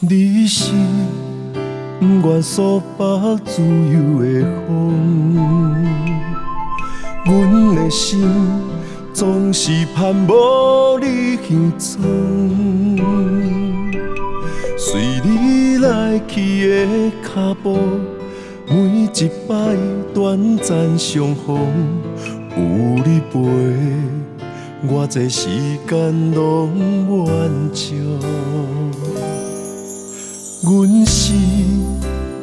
你是不愿诉北自由的风，阮的心总是盼无你形踪。随你来去的脚步，每一摆短暂相逢，有你陪，偌济时间拢满足。阮是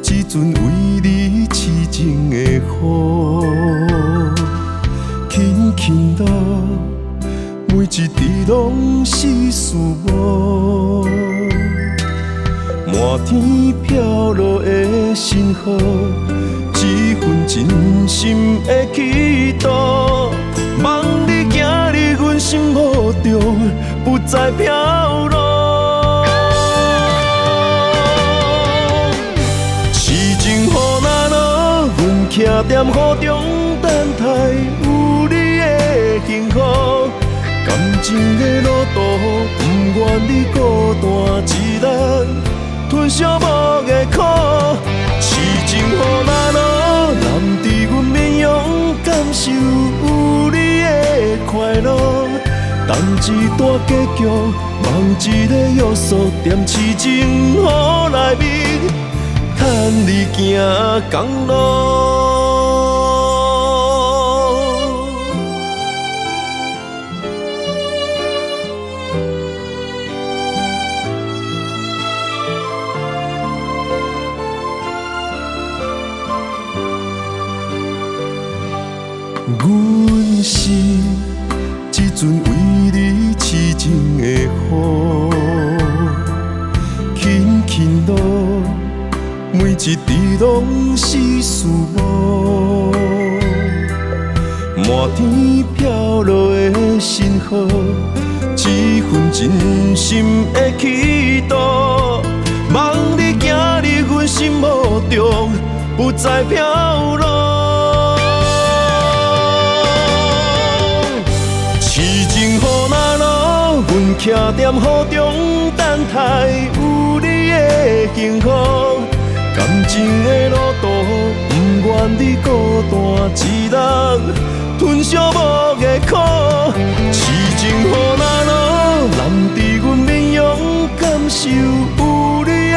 只准为你痴情的雨，轻轻落，每一滴拢是思慕。满天飘落的星河，一份真心的祈祷。望你行入阮心目中，不再飘落。徛在雨中等待有你的幸福，感情的路途不愿你孤单一人吞寂寞的苦，痴情雨若落，难伫阮面容感受有你的快乐，等一段结局，望一个约束踮痴情雨内面，牵你行公路。阮是只准为你痴情的雨，轻轻落，每一滴拢是思慕。满天飘落的星河，一份真心的祈祷。望你行入阮心目中，不再飘落。徛在雨中等待有你的幸福，感情的路途不愿你孤单一人吞寂寞的苦，痴情雨若落，难伫阮面容感受有你的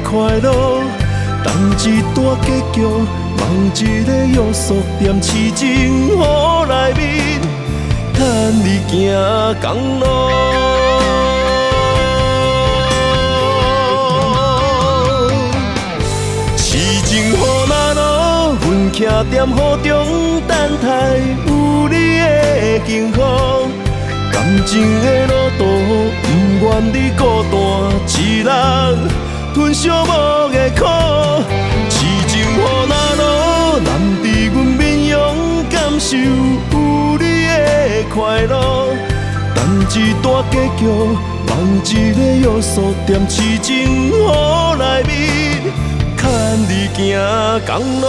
快乐，等一段结局，望一个约束踮痴情雨内面，牵你行公路。徛在雨中等待有你的幸福，感情的路途不愿你孤单一人吞寂寞的苦，痴情雨若落，难伫阮面容感受有你的快乐，等一段结局，望一个约束踮痴情雨内面，牵你行公路。